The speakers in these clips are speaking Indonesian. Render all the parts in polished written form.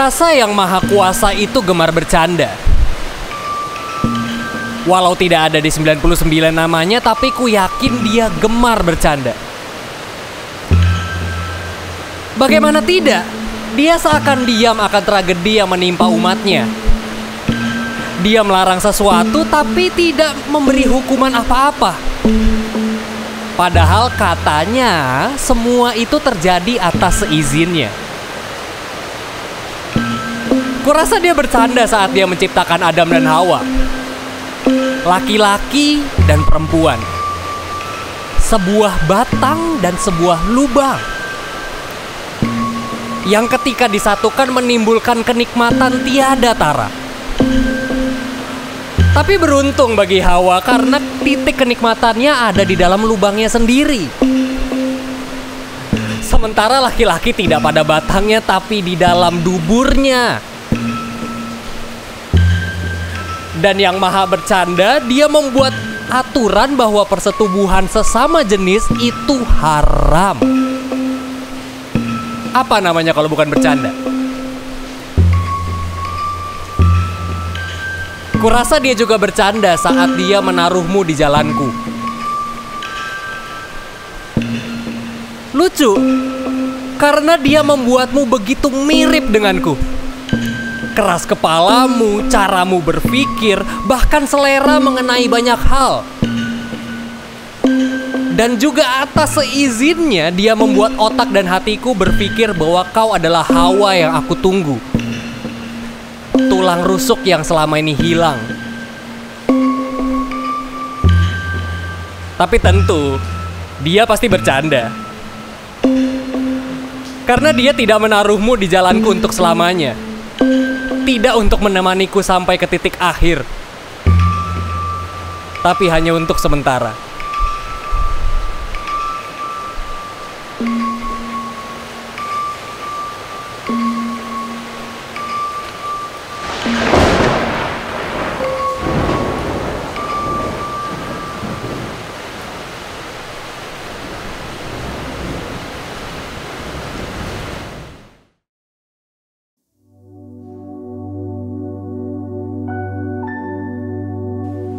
Kurasa yang maha kuasa itu gemar bercanda. Walau tidak ada di 99 namanya, tapi ku yakin dia gemar bercanda. Bagaimana tidak? Dia seakan diam akan tragedi yang menimpa umatnya. Dia melarang sesuatu tapi tidak memberi hukuman apa-apa. Padahal katanya semua itu terjadi atas seizinnya. Kurasa dia bercanda saat dia menciptakan Adam dan Hawa, laki-laki dan perempuan, sebuah batang dan sebuah lubang, yang ketika disatukan menimbulkan kenikmatan tiada tara. Tapi beruntung bagi Hawa karena titik kenikmatannya ada di dalam lubangnya sendiri. Sementara laki-laki tidak pada batangnya tapi di dalam duburnya. Dan yang maha bercanda, dia membuat aturan bahwa persetubuhan sesama jenis itu haram. Apa namanya kalau bukan bercanda? Kurasa dia juga bercanda saat dia menaruhmu di jalanku. Lucu, karena dia membuatmu begitu mirip denganku. Keras kepalamu, caramu berpikir, bahkan selera mengenai banyak hal. Dan juga atas seizinnya dia membuat otak dan hatiku berpikir bahwa kau adalah Hawa yang aku tunggu. Tulang rusuk yang selama ini hilang. Tapi tentu dia pasti bercanda. Karena dia tidak menaruhmu di jalanku untuk selamanya. Tidak untuk menemaniku sampai ke titik akhir, tapi hanya untuk sementara.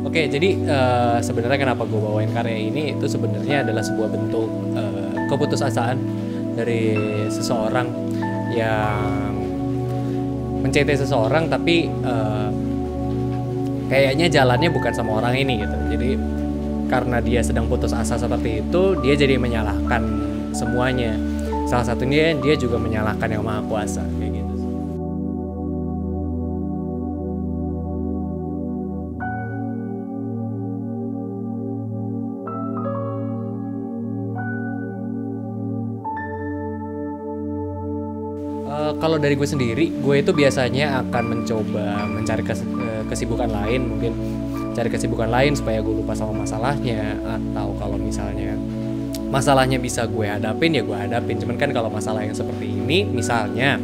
Oke, jadi sebenarnya kenapa gue bawain karya ini itu sebenarnya adalah sebuah bentuk keputusasaan dari seseorang yang mencintai seseorang tapi kayaknya jalannya bukan sama orang ini gitu. Jadi karena dia sedang putus asa seperti itu, dia jadi menyalahkan semuanya. Salah satunya dia juga menyalahkan Yang Maha Kuasa kayak gitu. Kalau dari gue sendiri, gue itu biasanya akan mencoba mencari kesibukan lain, mungkin cari kesibukan lain supaya gue lupa sama masalahnya. Atau kalau misalnya masalahnya bisa gue hadapin, ya gue hadapin. Cuman kan kalau masalah yang seperti ini, misalnya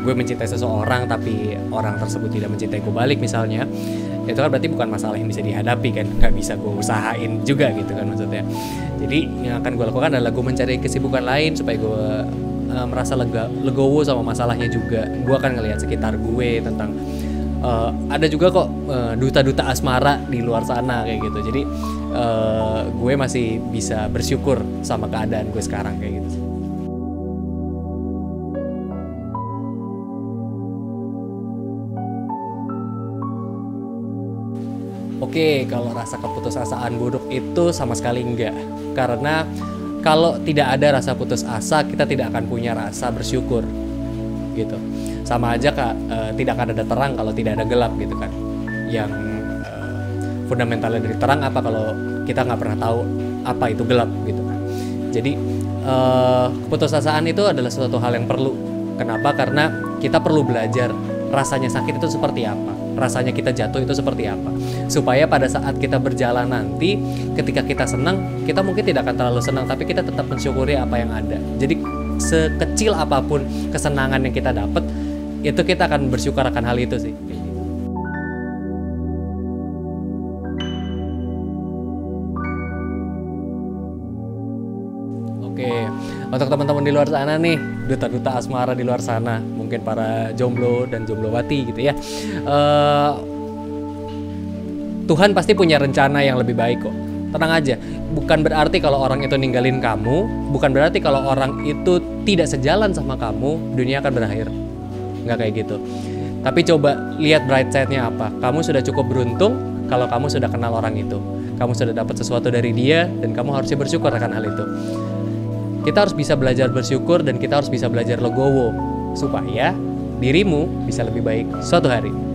gue mencintai seseorang tapi orang tersebut tidak mencintai gue balik misalnya, itu kan berarti bukan masalah yang bisa dihadapi kan, nggak bisa gue usahain juga gitu kan maksudnya. Jadi yang akan gue lakukan adalah gue mencari kesibukan lain supaya gue merasa legowo sama masalahnya juga. Gue akan ngelihat sekitar gue tentang ada juga kok duta-duta asmara di luar sana kayak gitu. Jadi gue masih bisa bersyukur sama keadaan gue sekarang kayak gitu. Oke, kalau rasa keputusasaan buruk itu sama sekali enggak. Karena kalau tidak ada rasa putus asa, kita tidak akan punya rasa bersyukur, gitu. Sama aja kak, tidak akan ada terang kalau tidak ada gelap, gitu kan. Yang fundamentalnya dari terang apa kalau kita nggak pernah tahu apa itu gelap, gitu kan. Jadi keputusasaan itu adalah suatu hal yang perlu. Kenapa? Karena kita perlu belajar rasanya sakit itu seperti apa, rasanya kita jatuh itu seperti apa, supaya pada saat kita berjalan nanti, ketika kita senang, kita mungkin tidak akan terlalu senang, tapi kita tetap mensyukuri apa yang ada. Jadi sekecil apapun kesenangan yang kita dapat, itu kita akan bersyukur akan hal itu sih. Oke, untuk teman-teman di luar sana nih, duta-duta asmara di luar sana, mungkin para jomblo dan jomblowati gitu ya. Tuhan pasti punya rencana yang lebih baik kok. Tenang aja. Bukan berarti kalau orang itu ninggalin kamu, bukan berarti kalau orang itu tidak sejalan sama kamu, dunia akan berakhir. Nggak kayak gitu. Tapi coba lihat bright side-nya apa. Kamu sudah cukup beruntung kalau kamu sudah kenal orang itu. Kamu sudah dapat sesuatu dari dia dan kamu harusnya bersyukur akan hal itu. Kita harus bisa belajar bersyukur dan kita harus bisa belajar legowo supaya dirimu bisa lebih baik suatu hari.